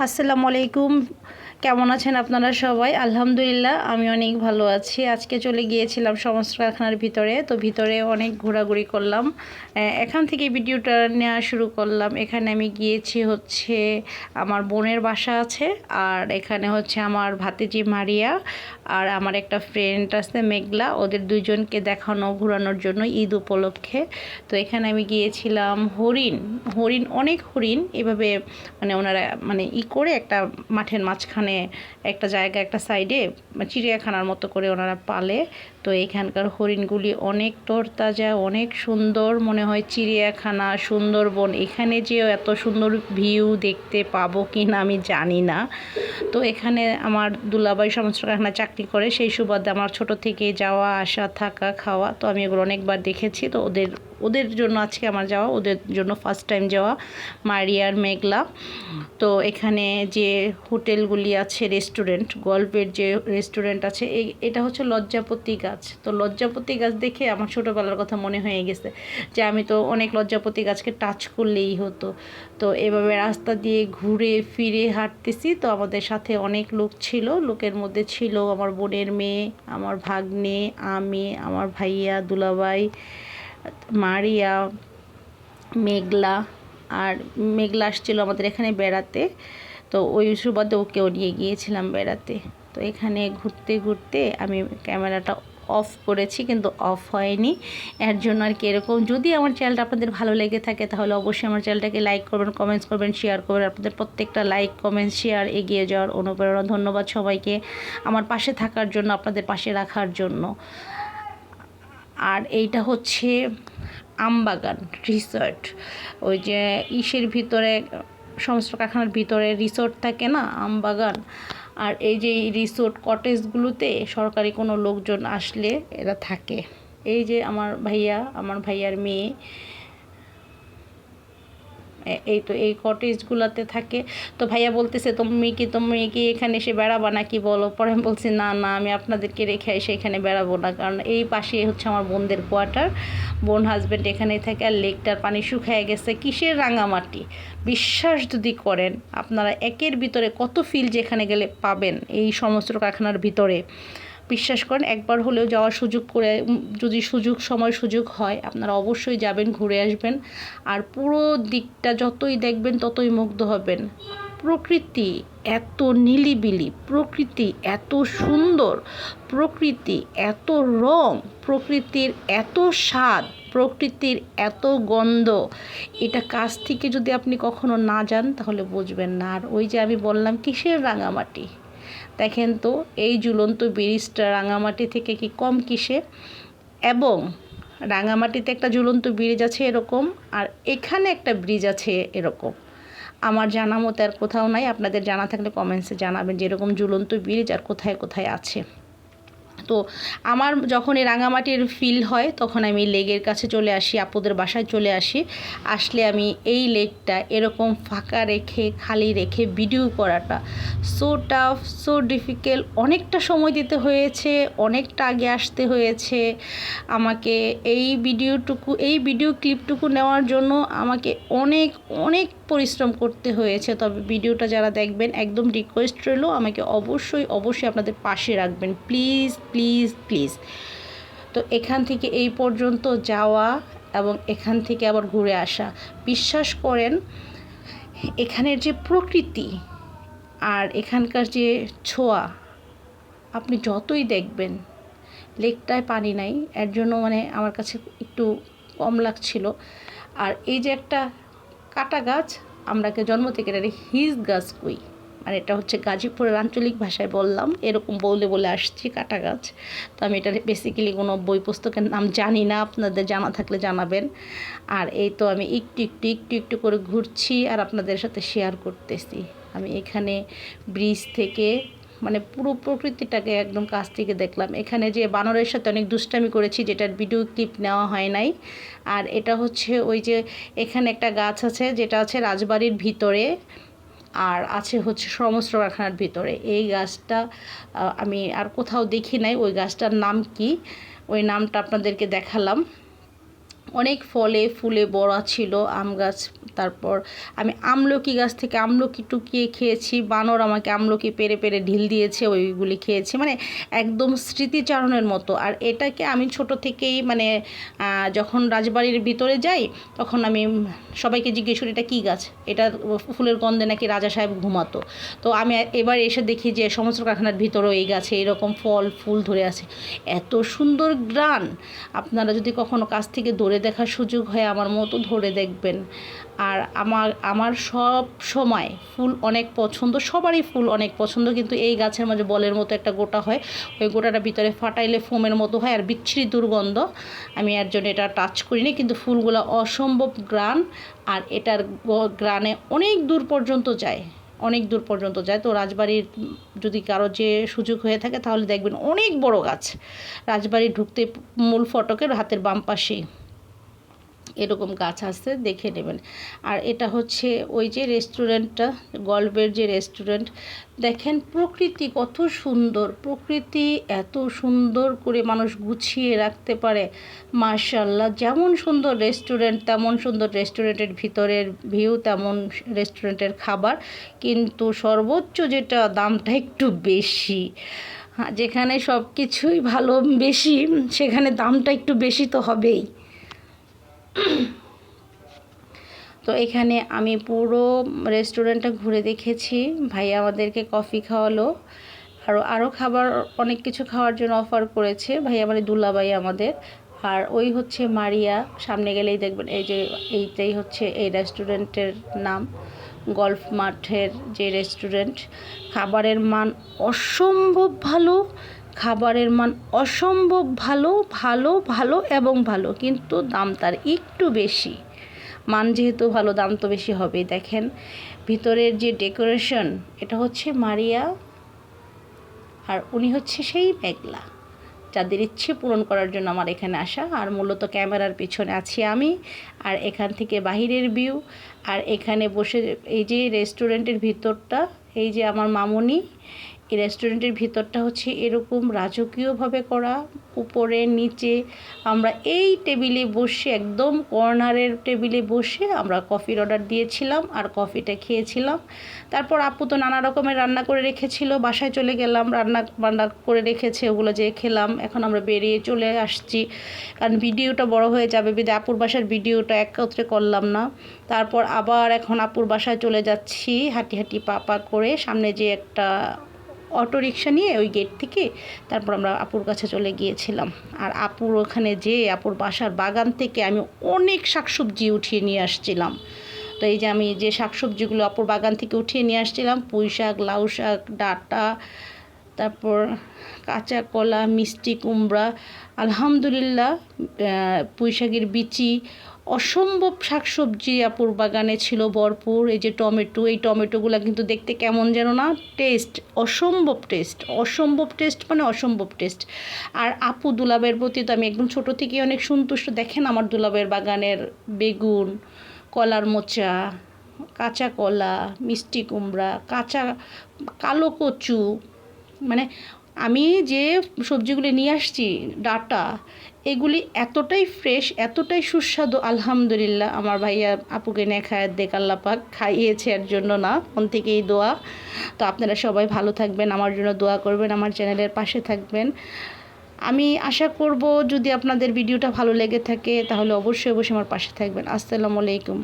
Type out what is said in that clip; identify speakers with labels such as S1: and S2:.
S1: আসসালামু আলাইকুম। কেমন আছেন আপনারা সবাই? আলহামদুলিল্লাহ আমি অনেক ভালো আছি। আজকে চলে গিয়েছিলাম সমস্ত কারখানার ভিতরে, তো ভিতরে অনেক ঘোরাঘুরি করলাম। এখান থেকে ভিডিওটা নেওয়া শুরু করলাম। এখানে আমি গিয়েছি হচ্ছে আমার বোনের বাসা আছে, আর এখানে হচ্ছে আমার ভাতিজি মারিয়া আর আমার একটা ফ্রেন্ড আছে মেঘলা, ওদের দুইজনকে দেখানো ঘোরানোর জন্য ঈদ উপলক্ষে। তো এখানে আমি গিয়েছিলাম হরিণ হরিণ অনেক হরিণ এভাবে মানে ওনারা মানে করে একটা মাঠের মাঝখানে একটা জায়গা একটা সাইডে চিড়িয়াখানার মতো করে ওনারা পালে। তো এইখানকার হরিণগুলি অনেক তরতাজা, অনেক সুন্দর, মনে হয় চিড়িয়াখানা সুন্দরবন। এখানে যে এত সুন্দর ভিউ দেখতে পাবো কি না আমি জানি না। তো এখানে আমার দুলাভাই সমস্ত কারখানায় চাকরি করে, সেই সুবাদে আমার ছোট থেকে যাওয়া আসা থাকা খাওয়া, তো আমি এগুলো অনেকবার দেখেছি। তো ওদের ওদের জন্য আজকে আমার যাওয়া, ওদের জন্য ফার্স্ট টাইম যাওয়া মারিয়ার মেঘলা। তো এখানে যে হোটেলগুলি আছে, রেস্টুরেন্ট, গল্পের যে রেস্টুরেন্ট আছে, এটা হচ্ছে লজ্জাপতি গাছ। তো লজ্জাপতি গাছ দেখে আমার ছোটোবেলার কথা মনে হয়ে গেছে যে আমি তো অনেক লজ্জাপতি গাছকে টাচ করলেই হতো। তো এভাবে রাস্তা দিয়ে ঘুরে ফিরে হাঁটতেছি, তো আমাদের সাথে অনেক লোক ছিল। লোকের মধ্যে ছিল আমার বোনের মেয়ে, আমার ভাগ্নে, আমি, আমার ভাইয়া, দুলাভাই, মারিয়া, মেঘলা। আর মেঘলা আসছিল আমাদের এখানে বেড়াতে, তো ওই সুবাদে ওকেও নিয়ে গিয়েছিলাম বেড়াতে। তো এখানে ঘুরতে ঘুরতে আমি ক্যামেরাটা অফ করেছি, কিন্তু অফ হয়নি। এর জন্য আর কি এরকম। যদি আমার চ্যানেলটা আপনাদের ভালো লেগে থাকে তাহলে অবশ্যই আমার চ্যানেলটাকে লাইক করবেন, কমেন্টস করবেন, শেয়ার করবেন। আপনাদের প্রত্যেকটা লাইক, কমেন্টস, শেয়ার এগিয়ে যাওয়ার অনুপ্রেরণা। ধন্যবাদ সবাইকে আমার পাশে থাকার জন্য, আপনাদের পাশে রাখার জন্য। আর এইটা হচ্ছে আমবাগান রিসর্ট, ওই যে ইসের ভিতরে সমস্ত কারখানার ভিতরে রিসোর্ট থাকে না, আমবাগান। আর এই যে রিসোর্ট কটেজগুলোতে সরকারি কোনো লোকজন আসলে এরা থাকে। এই যে আমার ভাইয়া, আমার ভাইয়ার মেয়ে, এই তো এই কটেজগুলোতে থাকে। তো ভাইয়া বলতেছে তুমি কি এখানে এসে বেড়াবা নাকি বলো? পরে আমি বলছি না না, আমি আপনাদেরকে রেখে এসে এখানে বেড়াবো না, কারণ এই পাশে হচ্ছে আমার বোনদের কোয়ার্টার, বোন হাজব্যান্ড এখানেই থাকে। আর লেকটার পানি শুকিয়ে গেছে, কিসের রাঙামাটি। বিশ্বাস যদি করেন আপনারা, একের ভিতরে কত ফিল যেখানে গেলে পাবেন এই সমস্ত কারখানার ভিতরে। বিশ্বাস করেন, একবার হলেও যাওয়ার সুযোগ করে, যদি সুযোগ হয় আপনারা অবশ্যই যাবেন, ঘুরে আসবেন। আর পুরো দিকটা যতই দেখবেন ততই মুগ্ধ হবেন। প্রকৃতি এত নিলিবিলি, প্রকৃতি এত সুন্দর, প্রকৃতি এত রং, প্রকৃতির এত স্বাদ, প্রকৃতির এত গন্ধ। এটা কাছ থেকে যদি আপনি কখনো না যান তাহলে বুঝবেন না। আর ওই যে আমি বললাম কিসের রাঙামাটি, দেখেন তো এই ঝুলন্ত ব্রিজটা রাঙামাটি থেকে কি কম কিসে? এবং রাঙামাটিতে একটা ঝুলন্ত ব্রিজ আছে এরকম, আর এখানে একটা ব্রিজ আছে এরকম। আমার জানা মতো আর কোথাও নাই। আপনাদের জানা থাকলে কমেন্টসে জানাবেন যে এরকম ঝুলন্ত ব্রিজ আর কোথায় কোথায় আছে। তো আমার যখন এই রাঙামাটির ফিল হয় তখন আমি লেকের কাছে চলে আসি, আপুদের বাসায় চলে আসি। আসলে আমি এই লেকটা এরকম ফাঁকা রেখে, খালি রেখে ভিডিও করাটা সো টাফ, সো ডিফিকাল্ট। অনেকটা সময় দিতে হয়েছে, অনেকটা আগে আসতে হয়েছে আমাকে। এই ভিডিও ক্লিপটুকু নেওয়ার জন্য আমাকে অনেক অনেক পরিশ্রম করতে হয়েছে। তবে ভিডিওটা যারা দেখবেন, একদম রিকোয়েস্ট রইল, আমাকে অবশ্যই অবশ্যই আপনাদের পাশে রাখবেন, প্লিজ প্লিজ প্লিজ। তো এখান থেকে এই পর্যন্ত যাওয়া এবং এখান থেকে আবার ঘুরে আসা, বিশ্বাস করেন এখানের যে প্রকৃতি আর এখানকার যে ছোঁয়া, আপনি যতই দেখবেন। লেকটায় পানি নাই, এর জন্য মানে আমার কাছে একটু কম লাগছিল। আর এই যে একটা কাটা গাছ, আমরাকে জন্ম থেকে এটা হিজ গাছ কই, মানে এটা হচ্ছে গাজীপুরের আঞ্চলিক ভাষায় বললাম, এরকম বলে বলে আসছি কাটা গাছ। তো আমি এটা বেসিক্যালি কোনো বই পুস্তকের নাম জানি না, আপনাদের জানা থাকলে জানাবেন। আর এই তো আমি একটু একটু একটু একটু করে ঘুরছি আর আপনাদের সাথে শেয়ার করতেছি। আমি এখানে ব্রিজ থেকে মানে পুরো প্রকৃতিটাকে একদম কাছ থেকে দেখলাম। এখানে যে বানরের সাথে অনেক দুষ্টামি করেছি, যেটার ভিডিও ক্লিপ নেওয়া হয় নাই। আর এটা হচ্ছে ওই যে এখানে একটা গাছ আছে যেটা আছে রাজবাড়ির ভিতরে, আর আছে হচ্ছে সমস্ত কারখানার ভিতরে। এই গাছটা আমি আর কোথাও দেখি নাই। ওই গাছটার নাম কি, ওই নামটা আপনাদেরকে দেখালাম। অনেক ফলে ফুলে বড়া ছিল আম গাছ। তারপর আমি আমলকি গাছ থেকে আমলকি টুকিয়ে খেয়েছি, বানর আমাকে আমলকি পেরে পেরে ঢিল দিয়েছে, ওইগুলি খেয়েছি, মানে একদম স্মৃতিচারণের মতো। আর এটাকে আমি ছোট থেকেই মানে যখন রাজবাড়ির ভিতরে যাই তখন আমি সবাইকে জিজ্ঞেস করি এটা কী গাছ, এটা ফুলের গন্ধে নাকি রাজা সাহেব ঘুমাতো। তো আমি এবার এসে দেখি যে সমস্ত কারখানার ভিতরেও এই গাছে এরকম ফল ফুল ধরে আছে, এত সুন্দর গ্রান। আপনারা যদি কখনো কাছ থেকে ধরে দেখার সুযোগ হয় আমার মতো ধরে দেখবেন। আর আমার সব সময় ফুল অনেক পছন্দ, সবারই ফুল অনেক পছন্দ, কিন্তু এই গাছের মাঝে বলের মতো একটা গোটা হয়, ওই গোটাটা ভিতরে ফাটাইলে ফোমের মতো হয় আর বিচ্ছিরি দুর্গন্ধ। আমি এর জন্য এটা টাচ করিনি, কিন্তু ফুলগুলো অসম্ভব গ্রান, আর এটার গ্রানে অনেক দূর পর্যন্ত যায়, অনেক দূর পর্যন্ত যায়। তো রাজবাড়ির যদি কারো যে সুযোগ হয়ে থাকে তাহলে দেখবেন অনেক বড় গাছ, রাজবাড়ি ঢুকতে মূল ফটকের হাতের বাম পাশেই এরকম গাছ আছে, দেখে নেবেন। আর এটা হচ্ছে ওই যে রেস্টুরেন্টটা, গল্পের যে রেস্টুরেন্ট, দেখেন প্রকৃতি কত সুন্দর, প্রকৃতি এত সুন্দর করে মানুষ গুছিয়ে রাখতে পারে, মাশাআল্লাহ। যেমন সুন্দর রেস্টুরেন্ট তেমন সুন্দর রেস্টুরেন্টের ভিতরের ভিউ, তেমন রেস্টুরেন্টের খাবার, কিন্তু সর্বোচ্চ যেটা দামটা একটু বেশি। হ্যাঁ, যেখানে সব কিছুই ভালো বেশি সেখানে দামটা একটু বেশি তো হবেই। তো এখানে আমি পুরো রেস্টুরেন্টটা ঘুরে দেখেছি, ভাইয়া আমাদেরকে কফি খাওয়ালো, আরও খাবার অনেক কিছু খাওয়ার জন্য অফার করেছে ভাইয়া, মানে দুলাভাই আমাদের। আর ওই হচ্ছে মারিয়া, সামনে গেলেই দেখবেন এই যে এইটাই হচ্ছে এই রেস্টুরেন্টের নাম, গল্ফ মাঠের যে রেস্টুরেন্ট। খাবারের মান অসম্ভব ভালো, খাবারের মান অসম্ভব ভালো, ভালো ভালো এবং ভালো, কিন্তু দাম তার একটু বেশি। মান যেহেতু ভালো দাম তো বেশি হবেই। দেখেন ভিতরের যে ডেকোরেশন, এটা হচ্ছে মারিয়া, আর উনি হচ্ছে সেই মেঘলা, যাদের ইচ্ছে পূরণ করার জন্য আমার এখানে আসা। আর মূলত ক্যামেরার পিছনে আছি আমি, আর এখান থেকে বাহিরের ভিউ। আর এখানে বসে এই যে রেস্টুরেন্টের ভিতরটা, এই যে আমার মামুনি, এই রেস্টুরেন্টের ভিতরটা হচ্ছে এরকম রাজকীয়ভাবে করা, উপরে নিচে। আমরা এই টেবিলে বসে, একদম কর্নারের টেবিলে বসে আমরা কফির অর্ডার দিয়েছিলাম আর কফিটা খেয়েছিলাম। তারপর আপু তো নানা রকমের রান্না করে রেখেছিল, বাসায় চলে গেলাম, রান্না করে রেখেছে, ওগুলো যে খেলাম। এখন আমরা বেরিয়ে চলে আসছি, কারণ ভিডিওটা বড় হয়ে যাবে বিধায় আপুর বাসার ভিডিওটা একত্রে করলাম না। তারপর আবার এখন আপুর বাসায় চলে যাচ্ছি হাঁটি হাঁটি পা পা করে, সামনে যে একটা অটো রিক্সা নিয়ে ওই গেট থেকে তারপর আমরা আপুর কাছে চলে গিয়েছিলাম। আর আপুর ওখানে আপুর বাসার বাগান থেকে আমি অনেক শাকসবজি উঠিয়ে নিয়ে আসছিলাম। তো এই যে আমি যে শাকসবজিগুলো আপুর বাগান থেকে উঠিয়ে নিয়ে আসছিলাম, পুঁই শাক, লাউ শাক, ডাঁটা, তারপর কাঁচা কলা, মিষ্টি কুমড়া, আলহামদুলিল্লাহ পুঁই শাকের বিচি, অসম্ভব শাকসবজি আপুর বাগানে ছিল ভরপুর। এই যে টমেটো, এই টমেটোগুলো কিন্তু দেখতে কেমন যেন না, টেস্ট অসম্ভব, টেস্ট অসম্ভব, টেস্ট মানে অসম্ভব টেস্ট। আর আপু দুলাবের প্রতি তো আমি একদম ছোটো থেকেই অনেক সন্তুষ্ট। দেখেন আমার দুলাবের বাগানের বেগুন, কলার মোচা, কাঁচা কলা, মিষ্টি কুমড়া, কালো কচু, মানে আমি যে সবজিগুলি নিয়ে আসছি, ডাঁটা, এগুলি এতটাই ফ্রেশ, এতটাই সুস্বাদু, আলহামদুলিল্লাহ। আমার ভাইয়া আপুকে নেখায় দেখ, আল্লাহ পাক খাইয়েছে, এর জন্য না, মন থেকেই দোয়া। তো আপনারা সবাই ভালো থাকবেন, আমার জন্য দোয়া করবেন, আমার চ্যানেলের পাশে থাকবেন। আমি আশা করব যদি আপনাদের ভিডিওটা ভালো লেগে থাকে তাহলে অবশ্যই অবশ্যই আমার পাশে থাকবেন। আসসালামু আলাইকুম।